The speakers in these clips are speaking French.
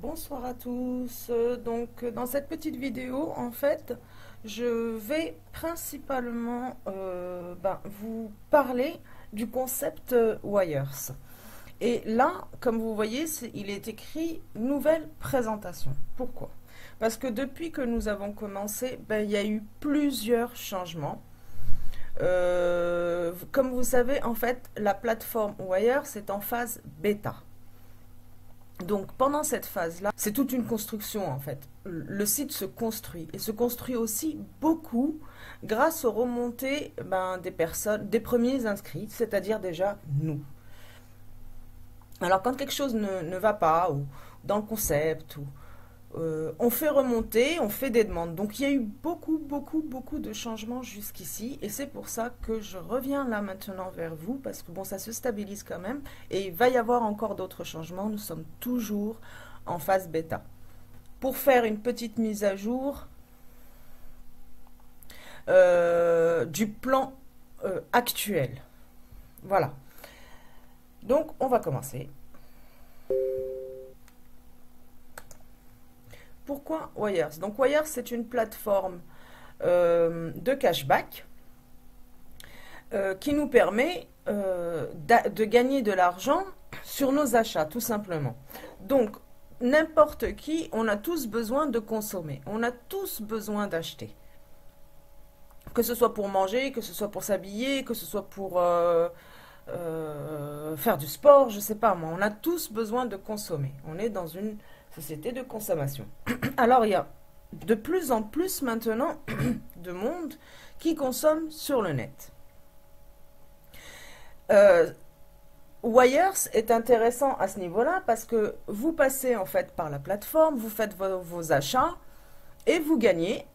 Bonsoir à tous. Donc, dans cette petite vidéo, en fait, je vais principalement vous parler du concept Wires. Et là, comme vous voyez, il est écrit nouvelle présentation. Pourquoi? Parce que depuis que nous avons commencé, il y a eu plusieurs changements. Comme vous savez, en fait, la plateforme Wires est en phase bêta. Donc pendant cette phase-là, c'est toute une construction en fait. Le site se construit et se construit aussi beaucoup grâce aux remontées des personnes, des premiers inscrits, c'est-à-dire déjà nous. Alors quand quelque chose ne va pas, ou dans le concept, on fait remonter, on fait des demandes. Donc il y a eu beaucoup de changements jusqu'ici et c'est pour ça que je reviens là maintenant vers vous parce que bon, ça se stabilise quand même et il va y avoir encore d'autres changements. Nous sommes toujours en phase bêta. Pour faire une petite mise à jour du plan actuel. Voilà. Donc on va commencer. Pourquoi Wires? Donc Wires, c'est une plateforme de cashback qui nous permet de gagner de l'argent sur nos achats, tout simplement. Donc, n'importe qui, on a tous besoin de consommer. On a tous besoin d'acheter. Que ce soit pour manger, que ce soit pour s'habiller, que ce soit pour faire du sport, je sais pas moi. On a tous besoin de consommer. On est dans une société de consommation. Alors, il y a de plus en plus maintenant de monde qui consomme sur le net. Wires est intéressant à ce niveau-là parce que vous passez en fait par la plateforme, vous faites vos achats et vous gagnez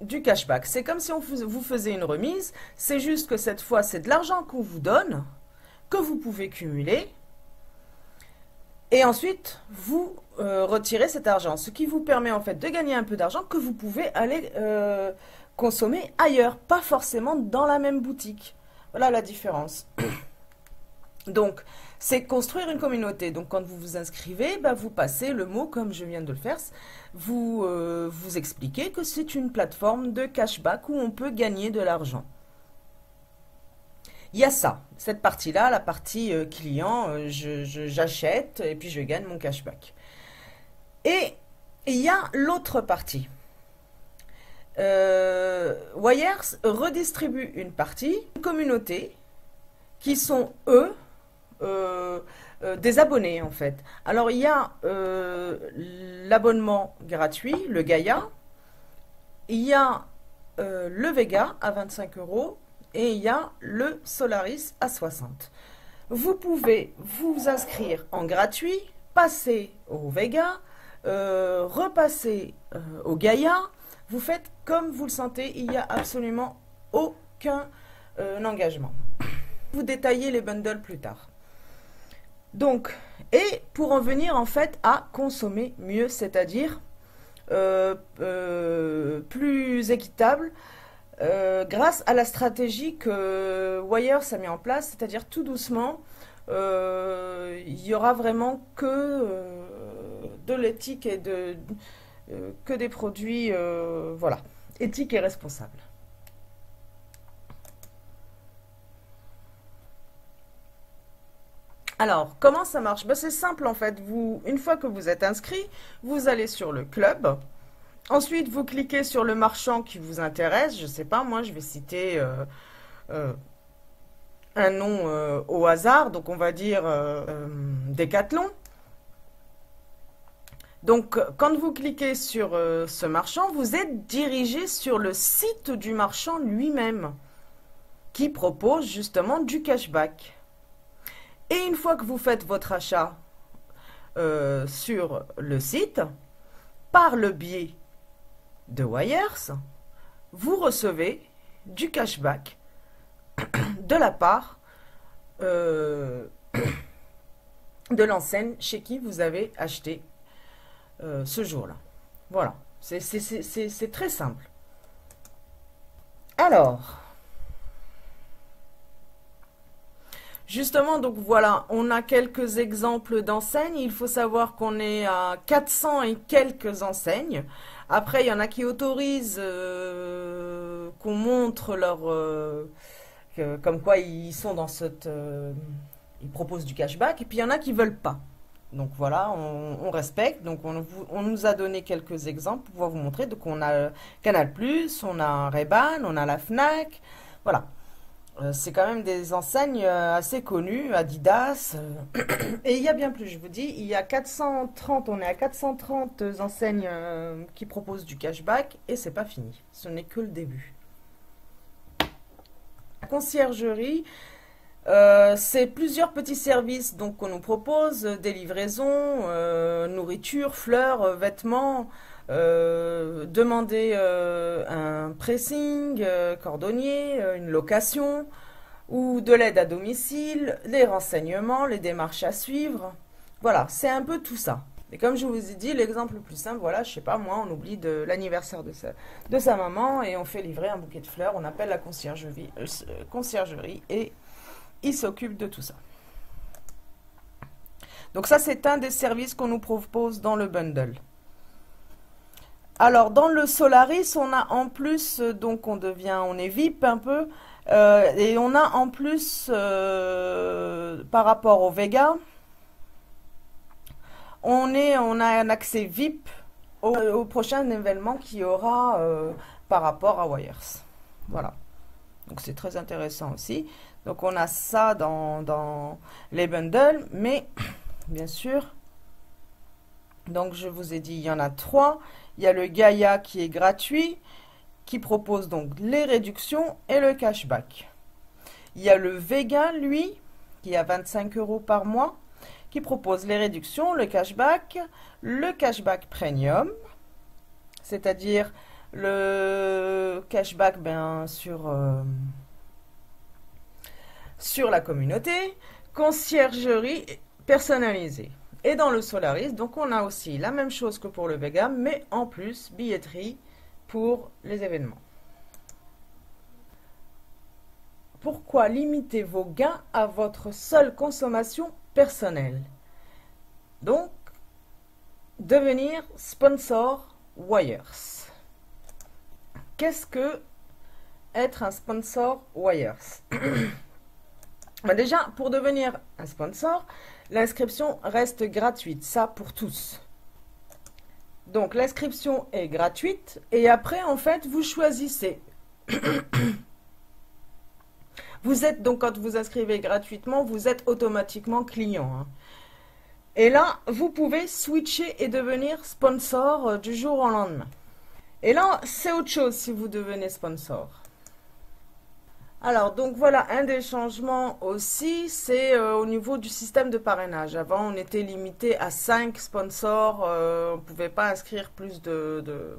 du cashback. C'est comme si vous faisiez une remise, c'est juste que cette fois c'est de l'argent qu'on vous donne, que vous pouvez cumuler. Et ensuite, vous retirez cet argent, ce qui vous permet en fait de gagner un peu d'argent que vous pouvez aller consommer ailleurs, pas forcément dans la même boutique. Voilà la différence. Donc, c'est construire une communauté. Donc, quand vous vous inscrivez, vous passez le mot, comme je viens de le faire, vous expliquez que c'est une plateforme de cashback où on peut gagner de l'argent. Il y a ça, cette partie-là, la partie client, j'achète et puis je gagne mon cashback. Et il y a l'autre partie. Wires redistribue une partie, une communauté, qui sont eux, des abonnés en fait. Alors il y a l'abonnement gratuit, le Gaïa, il y a le Vega à 25 € et il y a le Solaris à 60. Vous pouvez vous inscrire en gratuit, passer au Vega, repasser au Gaïa. Vous faites comme vous le sentez, il n'y a absolument aucun engagement. Vous détaillez les bundles plus tard. Donc, et pour en venir en fait à consommer mieux, c'est-à-dire plus équitable, grâce à la stratégie que Wires a mis en place, c'est-à-dire tout doucement, il y aura vraiment que de l'éthique et que des produits voilà, éthiques et responsables. Alors, comment ça marche? C'est simple en fait. Une fois que vous êtes inscrit, vous allez sur le club. Ensuite, vous cliquez sur le marchand qui vous intéresse. Je ne sais pas, moi, je vais citer un nom au hasard. Donc, on va dire Decathlon. Donc, quand vous cliquez sur ce marchand, vous êtes dirigé sur le site du marchand lui-même qui propose justement du cashback. Et une fois que vous faites votre achat sur le site, par le biais de Wires, vous recevez du cashback de la part de l'enseigne chez qui vous avez acheté ce jour-là. Voilà, c'est très simple. Alors, Justement, donc voilà, on a quelques exemples d'enseignes. Il faut savoir qu'on est à 400 et quelques enseignes. Après, il y en a qui autorisent qu'on montre comme quoi ils sont dans cette... ils proposent du cashback. Et puis, il y en a qui veulent pas. Donc voilà, on respecte. Donc on nous a donné quelques exemples pour pouvoir vous montrer. Donc on a Canal+, on a Ray-Ban, on a la Fnac. Voilà. C'est quand même des enseignes assez connues, Adidas. Et il y a bien plus, je vous dis. Il y a 430, on est à 430 enseignes qui proposent du cashback. Et c'est pas fini. Ce n'est que le début. La conciergerie. C'est plusieurs petits services donc qu'on nous propose, des livraisons, nourriture, fleurs, vêtements, demander un pressing, cordonnier, une location ou de l'aide à domicile, les renseignements, les démarches à suivre. Voilà, c'est un peu tout ça. Et comme je vous ai dit, l'exemple le plus simple, voilà, je sais pas, moi, on oublie de l'anniversaire de sa maman et on fait livrer un bouquet de fleurs, on appelle la conciergerie et il s'occupe de tout ça. Donc ça, c'est un des services qu'on nous propose dans le bundle. Alors, dans le Solaris, on a en plus, donc on est VIP un peu, et on a en plus, par rapport au Vega, on a un accès VIP au prochain événement qu'il y aura par rapport à Wires. Voilà. Donc c'est très intéressant aussi. Donc on a ça dans les bundles, mais bien sûr, donc je vous ai dit, il y en a 3. Il y a le Gaia qui est gratuit, qui propose donc les réductions et le cashback. Il y a le Vega, lui, qui est à 25 € par mois, qui propose les réductions, le cashback premium, c'est-à-dire le cashback sur la communauté, conciergerie personnalisée. Et dans le Solaris, donc on a aussi la même chose que pour le Vega, mais en plus, billetterie pour les événements. Pourquoi limiter vos gains à votre seule consommation personnelle? Donc, devenir sponsor Wires. Qu'est-ce que être un sponsor Wires? Déjà, pour devenir un sponsor, l'inscription reste gratuite, ça pour tous. Donc l'inscription est gratuite et après, en fait, vous choisissez. Vous êtes donc, quand vous inscrivez gratuitement, vous êtes automatiquement client. Hein. Et là, vous pouvez switcher et devenir sponsor du jour au lendemain. Et là, c'est autre chose si vous devenez sponsor. Alors, donc voilà, un des changements aussi, c'est au niveau du système de parrainage. Avant, on était limité à 5 sponsors, on ne pouvait pas inscrire plus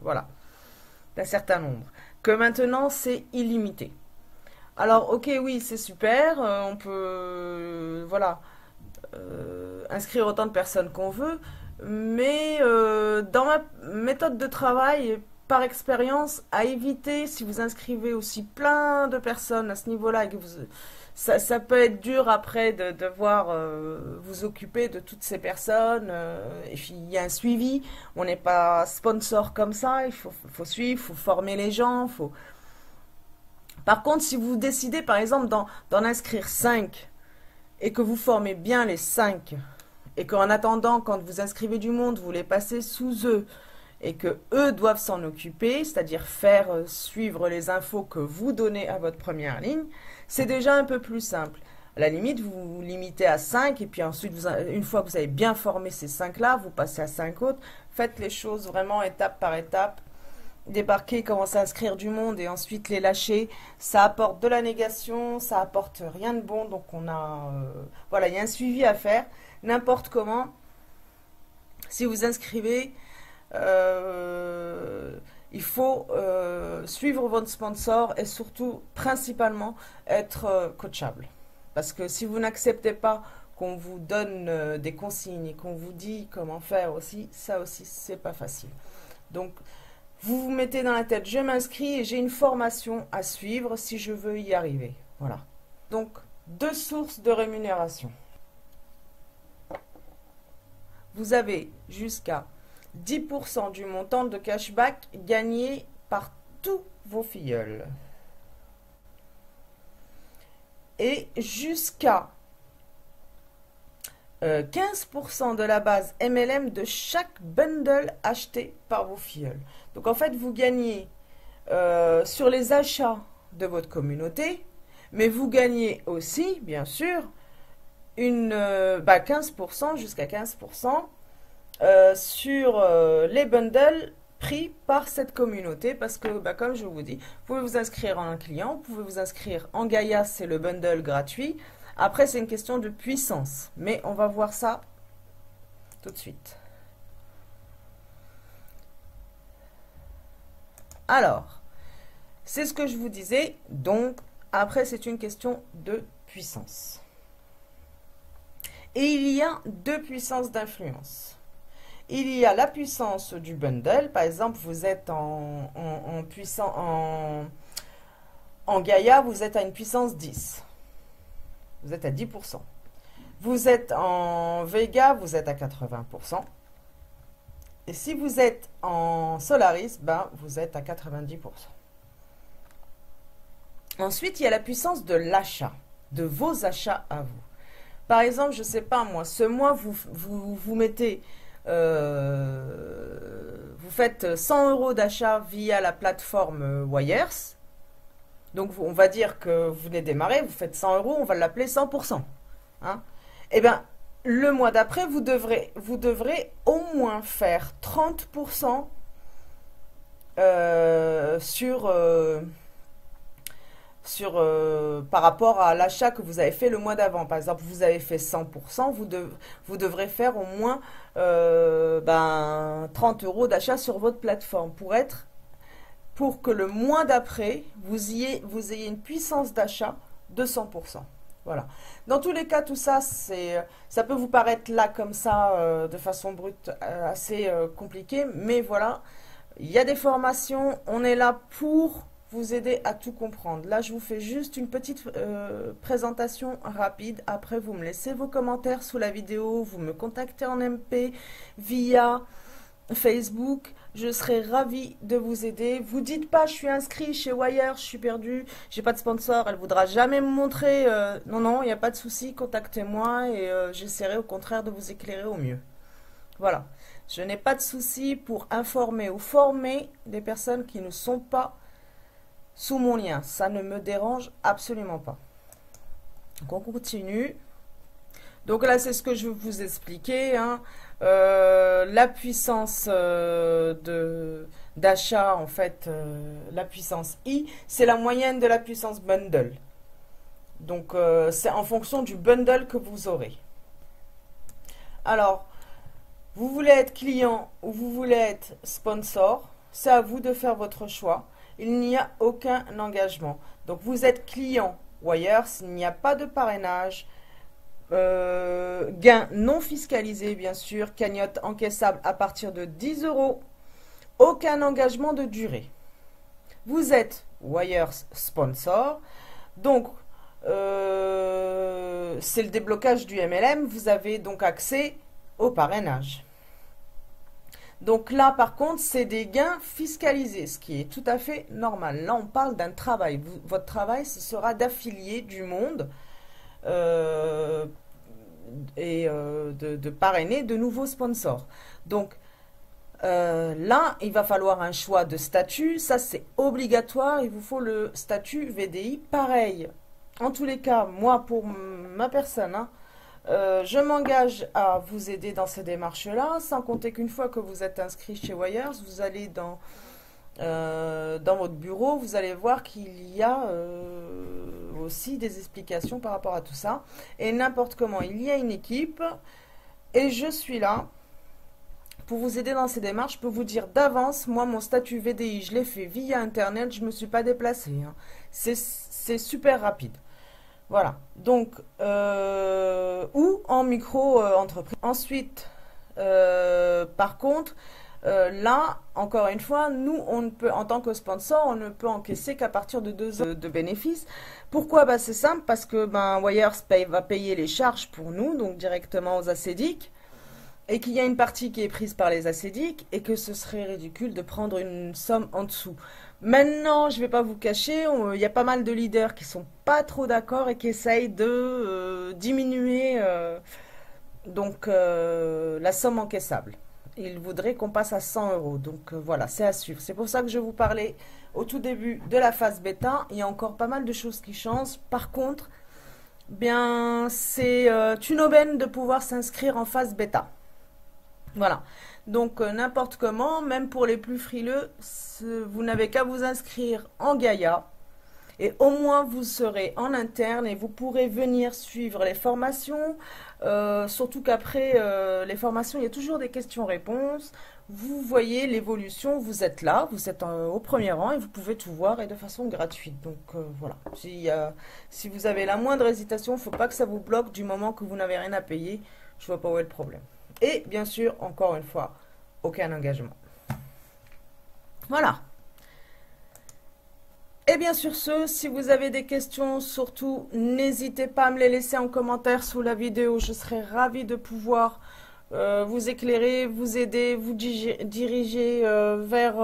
voilà, d'un certain nombre. Que maintenant, c'est illimité. Alors, ok, oui, c'est super, on peut, voilà, inscrire autant de personnes qu'on veut, mais dans ma méthode de travail, par expérience, à éviter si vous inscrivez aussi plein de personnes à ce niveau-là, ça peut être dur après de devoir vous occuper de toutes ces personnes. Et puis il y a un suivi. On n'est pas sponsor comme ça. Il faut suivre, il faut former les gens. Par contre, si vous décidez par exemple d'en inscrire 5 et que vous formez bien les 5 et qu'en attendant, quand vous inscrivez du monde, vous les passez sous eux, et que eux doivent s'en occuper, c'est-à-dire faire suivre les infos que vous donnez à votre première ligne, c'est déjà un peu plus simple. À la limite, vous vous limitez à 5 et puis ensuite, une fois que vous avez bien formé ces 5-là, vous passez à 5 autres. Faites les choses vraiment étape par étape. Débarquer, commencer à inscrire du monde et ensuite les lâcher, ça apporte de la négation, ça apporte rien de bon. Donc voilà, il y a un suivi à faire, n'importe comment. Si vous inscrivez, il faut suivre votre sponsor et surtout, principalement, être coachable. Parce que si vous n'acceptez pas qu'on vous donne des consignes et qu'on vous dit comment faire aussi, ça aussi, c'est pas facile. Donc, vous vous mettez dans la tête, je m'inscris et j'ai une formation à suivre si je veux y arriver. Voilà. Donc, deux sources de rémunération. Vous avez jusqu'à 10% du montant de cashback gagné par tous vos filleuls. Et jusqu'à 15% de la base MLM de chaque bundle acheté par vos filleuls. Donc en fait, vous gagnez sur les achats de votre communauté, mais vous gagnez aussi, bien sûr, 15%, jusqu'à 15% sur les bundles pris par cette communauté, parce que, comme je vous dis, vous pouvez vous inscrire en un client, vous pouvez vous inscrire en Gaïa, c'est le bundle gratuit. Après, c'est une question de puissance, mais on va voir ça tout de suite. Alors, c'est ce que je vous disais, donc après, c'est une question de puissance. Et il y a deux puissances d'influence. Il y a la puissance du bundle. Par exemple, vous êtes en Gaïa, vous êtes à une puissance 10. Vous êtes à 10%. Vous êtes en Vega, vous êtes à 80%. Et si vous êtes en Solaris, vous êtes à 90%. Ensuite, il y a la puissance de l'achat, de vos achats à vous. Par exemple, je ne sais pas moi, ce mois, vous mettez, vous faites 100 € d'achat via la plateforme Wires. Donc, on va dire que vous venez démarrer, vous faites 100 €, on va l'appeler 100%. Hein? Eh bien, le mois d'après, vous devrez au moins faire 30% par rapport à l'achat que vous avez fait le mois d'avant. Par exemple, vous avez fait 100%, vous devrez faire au moins 30 € d'achat sur votre plateforme pour que le mois d'après, vous ayez une puissance d'achat de 100%. Voilà. Dans tous les cas, tout ça, ça peut vous paraître là comme ça, de façon brute, assez compliqué, mais voilà, il y a des formations, on est là pour vous aider à tout comprendre. Là, je vous fais juste une petite présentation rapide. Après, vous me laissez vos commentaires sous la vidéo, vous me contactez en MP via Facebook. Je serai ravie de vous aider. Vous dites pas, je suis inscrit chez Wire, je suis perdu, j'ai pas de sponsor, elle voudra jamais me montrer. Non, non, il n'y a pas de souci, contactez-moi et j'essaierai au contraire de vous éclairer au mieux. Voilà. Je n'ai pas de souci pour informer ou former des personnes qui ne sont pas sous mon lien. Ça ne me dérange absolument pas. Donc, on continue. Donc là, c'est ce que je vais vous expliquer. Hein. La puissance d'achat, en fait, la puissance I, c'est la moyenne de la puissance bundle. Donc, c'est en fonction du bundle que vous aurez. Alors, vous voulez être client ou vous voulez être sponsor, c'est à vous de faire votre choix. Il n'y a aucun engagement. Donc, vous êtes client Wires, il n'y a pas de parrainage. Gain non fiscalisé, bien sûr. Cagnotte encaissable à partir de 10 €. Aucun engagement de durée. Vous êtes Wires sponsor. Donc, c'est le déblocage du MLM. Vous avez donc accès au parrainage. Donc là, par contre, c'est des gains fiscalisés, ce qui est tout à fait normal. Là, on parle d'un travail. Votre travail, ce sera d'affilier du monde et de parrainer de nouveaux sponsors. Donc, là, il va falloir un choix de statut. Ça, c'est obligatoire. Il vous faut le statut VDI. Pareil. En tous les cas, moi, pour ma personne, hein, je m'engage à vous aider dans ces démarches-là, sans compter qu'une fois que vous êtes inscrit chez Wires, vous allez dans votre bureau, vous allez voir qu'il y a aussi des explications par rapport à tout ça. Et n'importe comment, il y a une équipe et je suis là pour vous aider dans ces démarches. Je peux vous dire d'avance, moi, mon statut VDI, je l'ai fait via Internet, je ne me suis pas déplacée. Hein. C'est super rapide. Voilà, donc, ou en micro-entreprise. Ensuite, par contre, Là, encore une fois, nous, on ne peut, en tant que sponsor, on ne peut encaisser qu'à partir de 2 ans de bénéfices. Pourquoi? Bah, c'est simple, parce que Wires va payer les charges pour nous, donc directement aux assédiques, et qu'il y a une partie qui est prise par les assédiques, et que ce serait ridicule de prendre une somme en dessous. Maintenant, je ne vais pas vous cacher, il y a pas mal de leaders qui sont pas trop d'accord et qui essayent de diminuer la somme encaissable. Ils voudraient qu'on passe à 100 euros. Donc voilà, c'est à suivre. C'est pour ça que je vous parlais au tout début de la phase bêta. Il y a encore pas mal de choses qui changent. Par contre, bien, c'est une aubaine de pouvoir s'inscrire en phase bêta. Voilà. Donc n'importe comment, même pour les plus frileux, vous n'avez qu'à vous inscrire en Gaïa. Et au moins vous serez en interne et vous pourrez venir suivre les formations. Surtout qu'après les formations, il y a toujours des questions-réponses. Vous voyez l'évolution, vous êtes là, vous êtes au premier rang et vous pouvez tout voir et de façon gratuite. Donc voilà, si vous avez la moindre hésitation, il ne faut pas que ça vous bloque du moment que vous n'avez rien à payer. Je ne vois pas où est le problème. Et bien sûr, encore une fois, aucun engagement. Voilà. Et bien sur ce, si vous avez des questions, surtout, n'hésitez pas à me les laisser en commentaire sous la vidéo. Je serai ravie de pouvoir vous éclairer, vous aider, vous diriger vers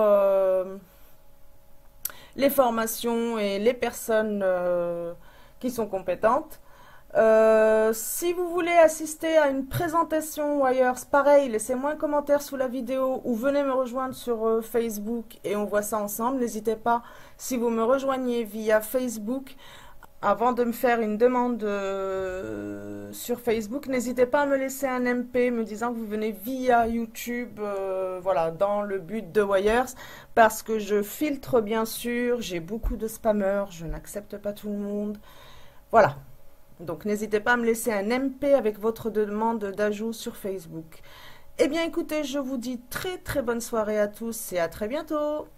les formations et les personnes qui sont compétentes. Si vous voulez assister à une présentation Wires, pareil, laissez-moi un commentaire sous la vidéo ou venez me rejoindre sur Facebook et on voit ça ensemble. N'hésitez pas, si vous me rejoignez via Facebook, avant de me faire une demande sur Facebook, n'hésitez pas à me laisser un MP me disant que vous venez via YouTube, voilà, dans le but de Wires, parce que je filtre bien sûr, j'ai beaucoup de spammers, je n'accepte pas tout le monde, voilà. Donc n'hésitez pas à me laisser un MP avec votre demande d'ajout sur Facebook. Eh bien écoutez, je vous dis très très bonne soirée à tous et à très bientôt.